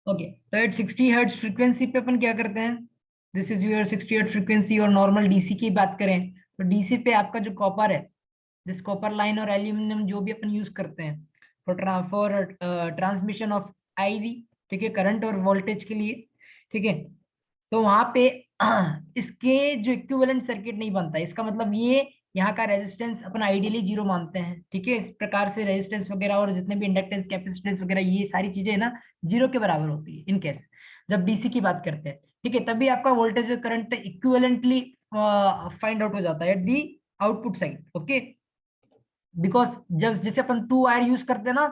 Okay, तो eight 60 hertz frequency पे अपन क्या करते हैं, this is your 60 hertz frequency. और नॉर्मल डीसी की बात करें तो डीसी पे आपका जो कॉपर है, दिस कॉपर लाइन और एल्यूमिनियम जो भी अपन यूज करते हैं फॉर ट्रांसमिशन ऑफ आईवी, ठीक है, करंट और वोल्टेज के लिए, ठीक है। तो वहां पे इसके जो इक्विवेलेंट सर्किट नहीं बनता, इसका मतलब ये यहाँ का रेजिस्टेंस अपन आइडियली जीरो मानते हैं, ठीक है। इस प्रकार से रेजिस्टेंस वगैरह और जितने भी इंडक्टेंस कैपेसिटेंस वगैरह ये सारी चीजें ना जीरो के बराबर होती है इन केस जब डीसी की बात करते हैं, ठीक है। तभी आपका वोल्टेज और करंट इक्विवेलेंटली फाइंड आउट हो जाता है at the output side, okay. Because जब जैसे अपन टू वायर यूज करते हैं ना,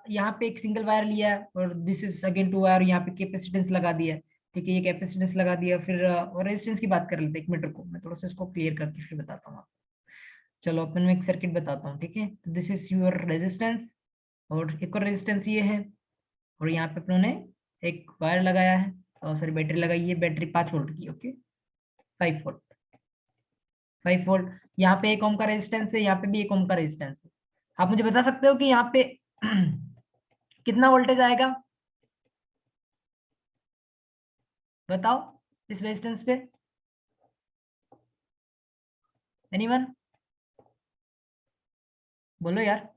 यहाँ पे एक सिंगल वायर लिया है और this is again two wire, यहाँ पे कैपेसिटेंस लगा दिया है, ठीक है, ये कैपेसिटेंस लगा दिया। फिर और रेजिस्टेंस की बात कर लेते हैं, एक मीटर को मैं थोड़ा सा इसको क्लियर करके फिर बताता हूँ आपको। चलो अपन मैं एक सर्किट बताता हूँ, ठीक है। तो दिस इज योर रेजिस्टेंस और एक और रेजिस्टेंस ये है, और यहाँ पे अपनों ने एक वायर लगाया है और सॉरी बैटरी लगाई है, बैटरी 5 वोल्ट की, ओके, 5 वोल्ट, 5 वोल्ट। यहाँ पे 1 ओम का रेजिस्टेंस है, यहाँ पे भी 1 ओम का रेजिस्टेंस है। आप मुझे बता सकते हो कि यहाँ पे कितना वोल्टेज आएगा, बताओ इस रेजिस्टेंस पे, एनीवन, बोलो यार।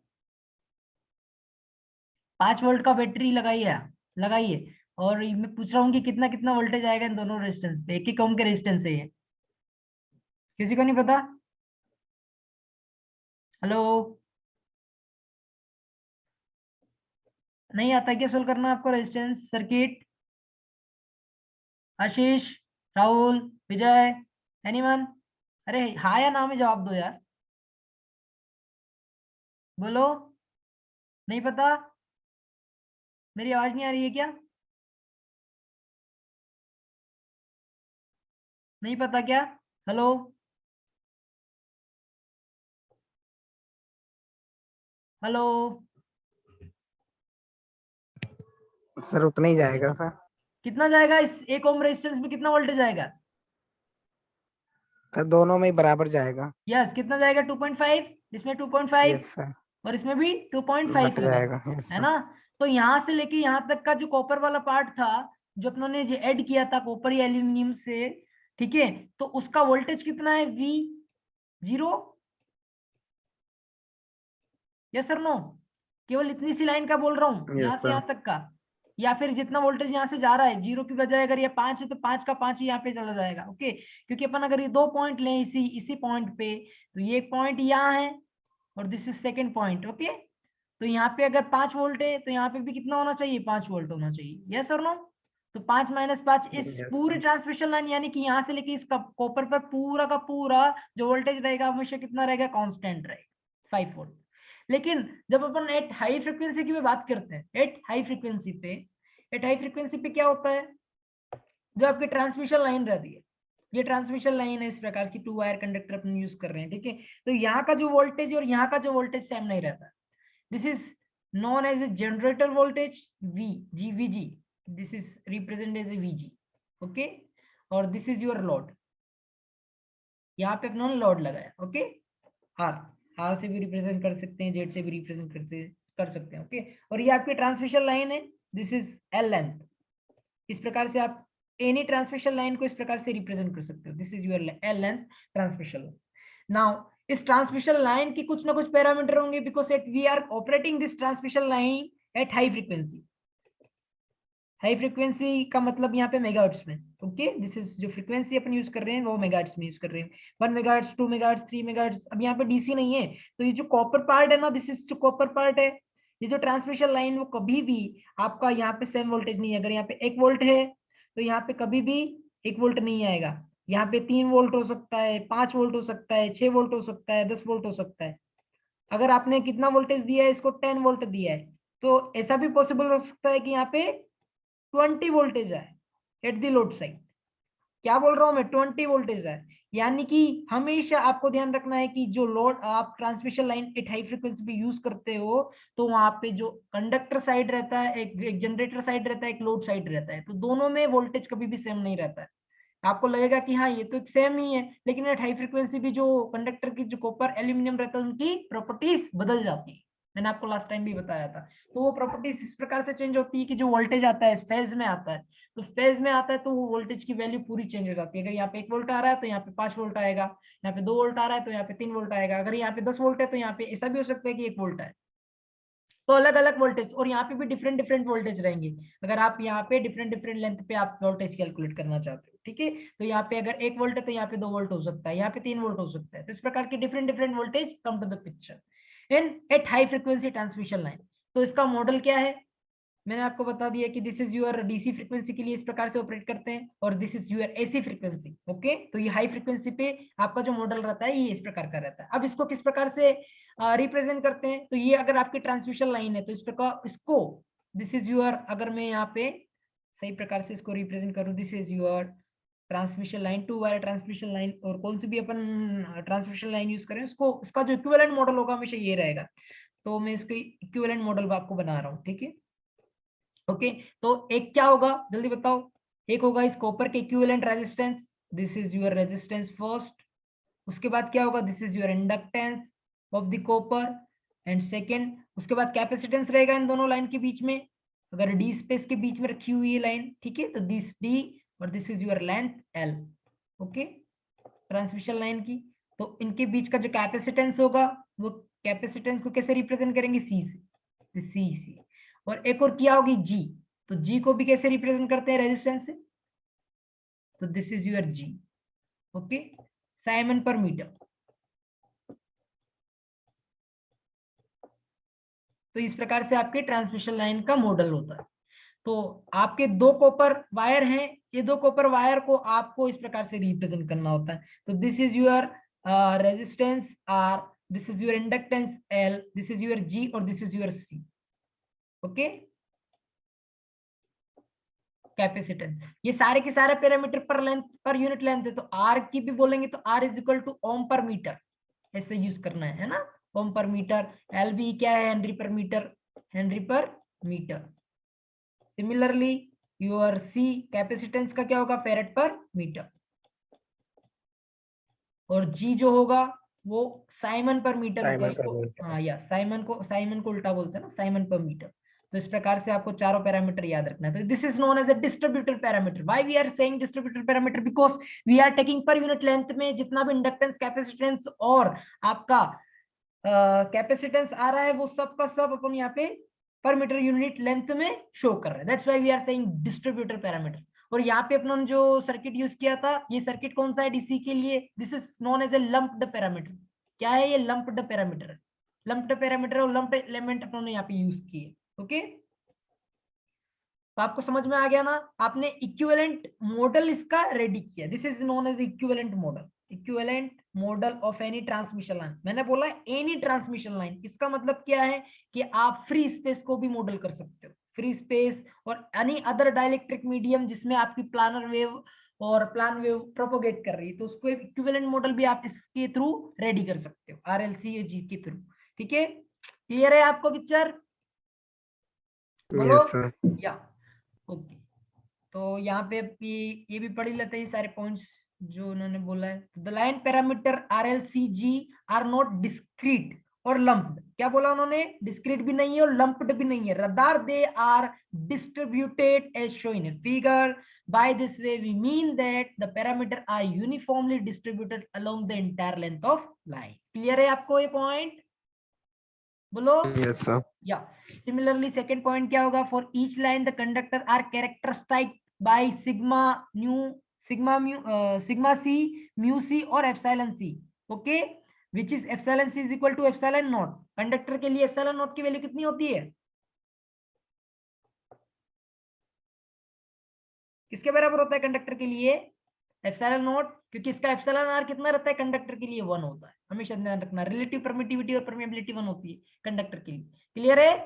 5 वोल्ट का बैटरी लगाइए और मैं पूछ रहा हूँ कि कितना कितना वोल्टेज आएगा इन दोनों रेजिस्टेंस पे, एक 1 ओम के रेजिस्टेंस है ये, किसी को नहीं पता? हेलो, नहीं आता क्या सोल्व करना आपको रेजिस्टेंस सर्किट? आशीष, राहुल, विजय, एनीवन? अरे हाँ या ना में जवाब दो यार, बोलो। नहीं पता? मेरी आवाज नहीं आ रही है क्या? नहीं पता क्या? Hello, hello. सर उतना ही जाएगा सर। कितना जाएगा इस 1 ओम रेजिस्टेंस में, कितना वोल्टेज आएगा? सर दोनों में ही बराबर जाएगा। यस, कितना जाएगा? 2.5, इसमें 2.5 यस सर। और इसमें भी 2.5 बट होगा, जाएगा, यस है सर। ना। तो यहाँ से लेके यहाँ तक का जो कॉपर वाला पार्ट था, जो अपनों ने जो ऐड किया था कॉपर या एल्यूमिनियम से, ठीक है, तो उसका वोल्टेज कितना है? V0, यस और नो? केवल इतनी सी लाइन का बोल रहा हूँ, यस यहाँ से सर। यहाँ तक का, या फिर जितना वोल्टेज यहाँ से जा रहा है जीरो की बजाय अगर ये 5 है तो 5 का 5 ही यहाँ पे चला जाएगा, ओके। क्योंकि अपन अगर ये 2 पॉइंट लें इसी इसी पॉइंट पे, तो ये एक पॉइंट यहाँ है और this is second point, okay. तो यहाँ पे अगर 5 वोल्ट है तो यहाँ पे भी कितना होना चाहिए? 5 वोल्ट होना चाहिए, यस और नो? तो 5 - 5 इस यस पूरे सर। ट्रांसमिशन लाइन, यानी कि यहाँ से लेके इस कॉपर पर पूरा का पूरा जो वोल्टेज रहेगा हमेशा कितना रहेगा? कांस्टेंट रहेगा, 5 वोल्ट। लेकिन जब अपन एट हाई फ्रिक्वेंसी की बात करते हैं, एट हाई फ्रिक्वेंसी पे क्या होता है? जो आपकी ट्रांसमिशन लाइन रहती है, ये ट्रांसमिशन लाइन है इस प्रकार की, 2 वायर कंडक्टर अपन यूज कर रहे हैं, ठीक है। तो यहाँ का जो वोल्टेज और यहाँ का जो वोल्टेज सेम नहीं रहता। This is known as a generator voltage, VG, this is represent as a VG, okay. और दिस इज योर लोड, यहाँ पे अपना लोड लगाया, ओके। आर, आर से भी रिप्रेजेंट कर सकते हैं, जेड से भी रिप्रेजेंट कर सकते हैं, ओके। और ये आपकी ट्रांसमिशन लाइन है, दिस इज L लेंथ। इस प्रकार से आप एनी ट्रांसमिशन लाइन को इस प्रकार से रिप्रेजेंट कर सकते हो, this is your L length transmission. Now इस ट्रांसमिशन लाइन की कुछ ना कुछ पैरामीटर होंगे, because at we are operating this transmission line at high frequency. High frequency का मतलब यहाँ पे मेगाहर्ट्ज में, ओके। दिस इज जो फ्रीक्वेंसी अपन यूज कर रहे हैं वो मेगाहर्ट्ज में यूज कर रहे हैं, 1 मेगाहर्ट्ज, 2 मेगाहर्ट्ज, 3 मेगाहर्ट्ज। अब यहाँ पे डीसी नहीं है, तो ये जो कॉपर पार्ट है ना, दिस इज जो कॉपर पार्ट है, ये जो ट्रांसमिशन लाइन वो कभी भी आपका यहाँ पे सेम वोल्टेज नहीं है। अगर यहाँ पे 1 वोल्ट है तो यहाँ पे कभी भी 1 वोल्ट नहीं आएगा, यहाँ पे 3 वोल्ट हो सकता है, 5 वोल्ट हो सकता है, 6 वोल्ट हो सकता है, 10 वोल्ट हो सकता है। अगर आपने कितना वोल्टेज दिया है, इसको 10 वोल्ट दिया है, तो ऐसा भी पॉसिबल हो सकता है कि यहाँ पे 20 वोल्टेज है एट द लोड साइड। क्या बोल रहा हूं मैं? 20 वोल्टेज है। यानी कि हमेशा आपको ध्यान रखना है कि जो लोड आप transmission line at high frequency पे यूज करते हो, तो वहां पे जो कंडक्टर साइड रहता है, एक जनरेटर साइड रहता है, एक लोड साइड रहता है, तो दोनों में वोल्टेज कभी भी सेम नहीं रहता है। आपको लगेगा कि हाँ ये तो सेम ही है, लेकिन एट हाई फ्रीक्वेंसी भी जो कंडक्टर की जो कॉपर एल्यूमिनियम रहता है उनकी प्रॉपर्टीज बदल जाती मैंने आपको लास्ट टाइम भी बताया था। तो वो प्रॉपर्टीज इस प्रकार से चेंज होती है कि जो वोल्टेज आता है फेज में आता है, तो फेज में आता है तो वो वोल्टेज की वैल्यू पूरी चेंज हो जाती है। अगर यहाँ पे 1 वोल्ट आ रहा है तो यहाँ पे 5 वोल्ट आएगा, यहाँ पे 2 वोल्ट आ रहा है तो यहाँ पे 3 वोल्ट आएगा, अगर यहाँ पे 10 वोल्ट है तो यहाँ पे ऐसा भी हो सकता है कि 1 वोल्ट है। तो अलग अलग वोल्टेज, और यहाँ पे भी डिफरेंट डिफरेंट वोल्टेज रहेंगे। अगर आप यहाँ पे डिफरेंट डिफरेंट लेंथ पे आप वोल्टेज कैलकुलेट करना चाहते हो, ठीक है, तो यहाँ पे अगर 1 वोल्ट है तो यहाँ पे 2 वोल्ट हो सकता है, यहाँ पे 3 वोल्ट हो सकता है। तो इस प्रकार के different different voltage come to the picture in at high frequency transmission line. तो इसका मॉडल क्या है, मैंने आपको बता दिया कि this is your DC frequency के लिए इस प्रकार से ऑपरेट करते हैं, और this is your AC frequency. Okay, तो ये हाई फ्रीक्वेंसी पे आपका जो मॉडल रहता है ये इस प्रकार का रहता है। अब इसको किस प्रकार से रिप्रेजेंट करते हैं, तो ये अगर आपकी ट्रांसमिशन लाइन है तो इस प्रकार इसको, दिस इज योर, अगर मैं यहाँ पे सही प्रकार से इसको रिप्रेजेंट करूँ, this is your transmission line, 2 wire transmission line, और कौन सी भी अपन ट्रांसमिशन लाइन यूज करें उसको, इसका जो इक्विवेलेंट मॉडल होगा हमेशा ये रहेगा। तो मैं इसकी इक्विवेलेंट मॉडल आपको बना रहा हूँ, ठीक है। ओके, तो एक क्या होगा जल्दी बताओ, एक होगा इस कॉपर के equivalent resistance, this is your resistance first. उसके बाद क्या होगा, this is your inductance of the copper, and second उसके बाद कैपेसिटेंस रहेगा इन दोनों लाइन के बीच में, अगर डी स्पेस के बीच में रखी हुई है लाइन, ठीक है, तो दिस डी और this is your length L. Okay, transmission line की, तो इनके बीच का जो कैपेसिटेंस होगा वो कैपेसिटेंस को कैसे रिप्रेजेंट करेंगे, सी से, सी। और एक और क्या होगी जी, तो जी को भी कैसे रिप्रेजेंट करते हैं, रेजिस्टेंस से, तो this is your G. Okay, Siemens per metre. तो इस प्रकार से आपके ट्रांसमिशन लाइन का मॉडल होता है। तो आपके 2 कॉपर वायर हैं, ये 2 कॉपर वायर को आपको इस प्रकार से रिप्रेजेंट करना होता है। तो this is your resistance R, this is your inductance L, this is your G और this is your C. Okay, capacitance, ये सारे के सारे पैरामीटर पर लेंथ पर यूनिट लेंथ है। तो आर की भी बोलेंगे तो are is equal two ohm पर मीटर, ऐसे यूज करना है ना, ओम पर मीटर। एल भी क्या है, henry per metre, henry per metre. Similarly your C capacitance का क्या होगा, फेरेट पर मीटर, और जी जो होगा वो साइमन पर मीटर होगा। साइमन इसको पर हाँ, या साइमन को उल्टा बोलते हैं ना, साइमन पर मीटर। तो इस प्रकार से आपको चारों पैरामीटर याद रखना है। तो this is known as a distributed parameter. Why we are saying distributed parameter, because we are taking per unit length में जितना भी इंडक्टेंस, कैपेसिटेंस और आपका कैपेसिटेंस आ रहा है वो सब का सब अपन यहाँ पे पर मीटर यूनिट लेंथ में शो कर रहे हैं। That's why we are saying distributed parameter. और यहाँ पे अपना जो सर्किट यूज किया था, ये सर्किट कौन सा है डीसी के लिए, this is known as a lumped parameter. क्या है ये, लंप्ड पैरामीटर है। लंप्ड पैरामीटर और लंप्ड एलिमेंट अपने यहाँ पे यूज किए। ओके, तो आपको समझ में आ गया ना, आपने इक्विवेलेंट मॉडल इसका रेडी किया। This is known as equivalent model, equivalent model of any transmission line. मैंने बोला एनी ट्रांसमिशन लाइन, इसका मतलब क्या है कि आप फ्री स्पेस को भी मॉडल कर सकते हो, फ्री स्पेस और एनी अदर डाइलेक्ट्रिक मीडियम जिसमें आपकी प्लानर वेव और प्लान वेव प्रोपोगेट कर रही है, तो उसको इक्विवेलेंट मॉडल भी आप इसके थ्रू रेडी कर सकते हो, आरएलसी या जी के थ्रू। ठीक है, क्लियर है आपको पिक्चर, बोलो। Yes sir. या ओके, तो यहाँ पे ये भी पढ़ ही लेते हैं सारे पॉइंट्स जो उन्होंने बोला है। The line parameter R L C G are not discrete और लंप्ड। क्या बोला उन्होंने, डिस्क्रीट भी नहीं है और लंप्ड भी नहीं है, rather they are distributed as show in figure. By this way we mean that the parameter are uniformly distributed along the entire length of line. Clear है आपको ये पॉइंट, बोलो। Yes sir. या सिमिलरली सेकंड पॉइंट क्या होगा, for each line the conductor are characteristic by sigma nu, sigma C, mu C और epsilon C. Okay, which is epsilon C is equal to epsilon not. Conductor के लिए epsilon not की value कितनी होती है, किसके बराबर होता है कंडक्टर के लिए, एप्सिलॉन नॉट, क्योंकि इसका एप्सिलॉन आर कितना रहता है कंडक्टर के लिए, 1 होता है। हमेशा ध्यान रखना, रिलेटिव परमिटिविटी और परमिएबिलिटी 1 होती है कंडक्टर के लिए। क्लियर है,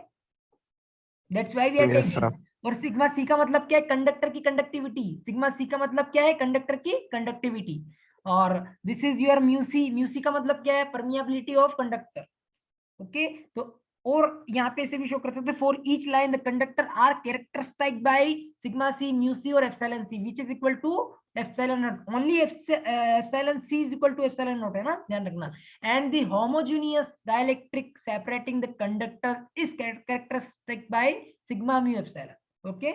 that's why we are yes sir. Taking. और सिग्मा सी का मतलब क्या है, कंडक्टर की कंडक्टिविटी। सिग्मा सी का मतलब क्या है, कंडक्टर की कंडक्टिविटी। और this is your mu C, mu C का मतलब क्या है, परमिएबिलिटी ऑफ कंडक्टर। ओके, तो और यहाँ पे ऐसे भी शो करते थे, for each line the conductor are characteristic by sigma C, mu C और epsilon C which is equal to epsilon naught. Only epsilon C is equal to epsilon naught है ना, ध्यान रखना। And the homogeneous dielectric separating the conductor is characteristic by sigma mu epsilon. Okay,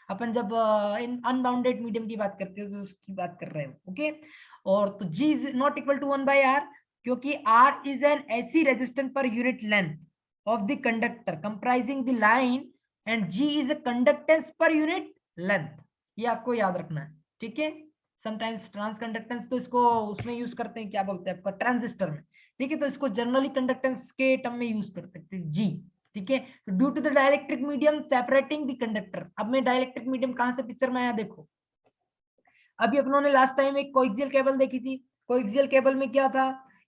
अपन जब इन unbounded medium की बात करते हैं तो उसकी बात कर रहे हैं। ओके, और तो G is not equal to 1/R, क्योंकि R is an AC resistance per unit length of the conductor comprising the line and G is a conductance per unit length। ये आपको याद रखना है, ठीक है। समटाइम्स ट्रांस कंडक्टेंस तो इसको उसमें यूज करते हैं, क्या बोलते हैं आपका, ट्रांजिस्टर में, ठीक है। तो इसको जनरली कंडक्टेंस के टर्म में यूज करते हैं जी, ठीक है। तो due to the dielectric medium separating the conductor, अब मैं डाइलेक्ट्रिक मीडियम कहां से पिक्चर में आया देखो। अभी अपनों ने लास्ट टाइम एक कोएक्सियल केबल देखी थी। कोएक्सियल केबल में क्या था,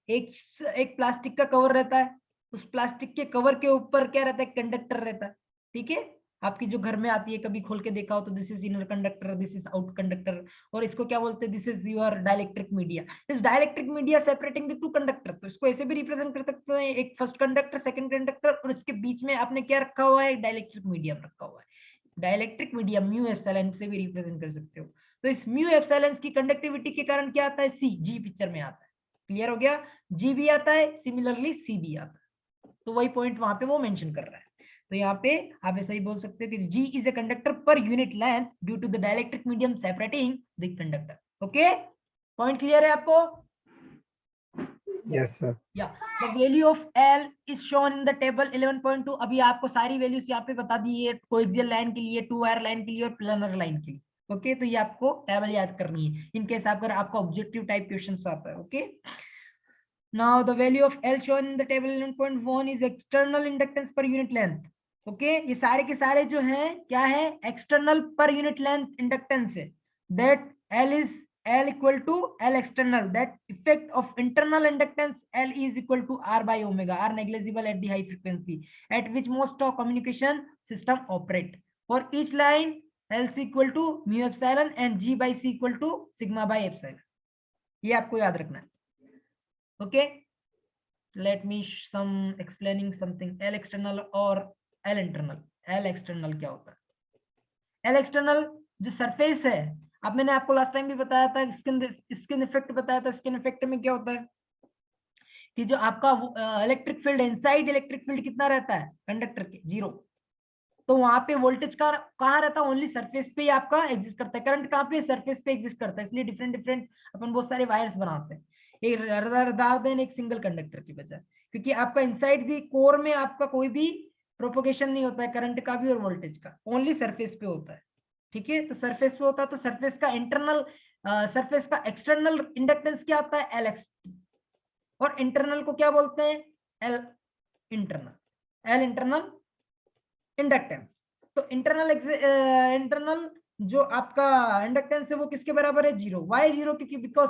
एक प्लास्टिक का कवर रहता है, उस प्लास्टिक के कवर के ऊपर क्या रहता है, कंडक्टर रहता है, ठीक है। आपकी जो घर में आती है, कभी खोल के देखा हो तो this is inner conductor, this is out conductor, और इसको क्या बोलते हैं, this is your dielectric media. इस dielectric media separating the two conductor, तो इसको ऐसे भी रिप्रेजेंट कर सकते हैं, एक फर्स्ट कंडक्टर सेकंड कंडक्टर, और इसके बीच में आपने क्या रखा हुआ है, डाइलेक्ट्रिक मीडियम रखा हुआ है। डाइलेक्ट्रिक मीडियम म्यू एप्सिलॉन से भी रिप्रेजेंट कर सकते हो। तो इस म्यू एप्सिलॉन की कंडक्टिविटी के कारण क्या आता है, सी, जी पिक्चर में आता है। क्लियर हो गया, जी भी आता है, सिमिलरली सी भी आता है। तो वही पॉइंट वहां पे वो मेंशन कर रहा है। तो यहाँ पे आप ऐसा ही बोल सकते हो कि G is a conductor per unit length due to the dielectric medium separating the conductor. Okay, point clear है आपको? Yes sir. या the value of L is shown in the table 11.2। अभी आपको सारी वैल्यूज यहाँ पे बता दी है, कोएक्सियल लाइन के लिए, 2 वायर लाइन के लिए और प्लानर लाइन के लिए। ओके, तो ये आपको टेबल याद करनी है इनकेस अगर आपका ऑब्जेक्टिव टाइप क्वेश्चन आता है। Okay, now the value of L shown in the table 11.1 is external inductance पर यूनिट लेंथ। ओके, ये सारे के सारे जो हैं क्या है, external per unit length inductance है। That L is L equal to L external, that effect of internal inductance L is equal to R by omega, R negligible at the high frequency at which most of communication system operate. For each line L is equal to mu epsilon and G by C equal to sigma by epsilon। ये आपको याद रखना है। Okay, let me some explaining something L external और L internal। L external क्या होता है? L external जो सरफेस है, अब मैंने आपको लास्ट टाइम भी बताया था, स्किन इफेक्ट बताया था। स्किन इफेक्ट में क्या होता है कि जो आपका electric field, inside electric field कितना रहता है कंडक्टर के, 0। तो वहां पे वोल्टेज का कहाँ रहता है, ओनली सरफेस पे ही आपका एग्जिस्ट करता है। करंट कहाँ पे, सरफेस पे एग्जिस्ट करता है। इसलिए डिफरेंट डिफरेंट अपन बहुत सारे वायर्स बनाते हैं, एक रादर देन एक सिंगल कंडक्टर की बजाय, क्योंकि आपका इनसाइड दी कोर में आपका कोई भी प्रोपोगेशन नहीं होता है करंट का भी और वोल्टेज का, ओनली सरफेस पे होता है। ठीक है, तो सरफेस पे होता है, तो सरफेस का इंटरनल, सरफेस का एक्सटर्नल इंडक्टेंस क्या होता है, Lx, और इंटरनल को क्या बोलते हैं, L internal, L internal inductance. तो इंटरनल जो आपका इंडक्टेंस है वो किसके बराबर है, 0। वाई 0, क्योंकि बिकॉज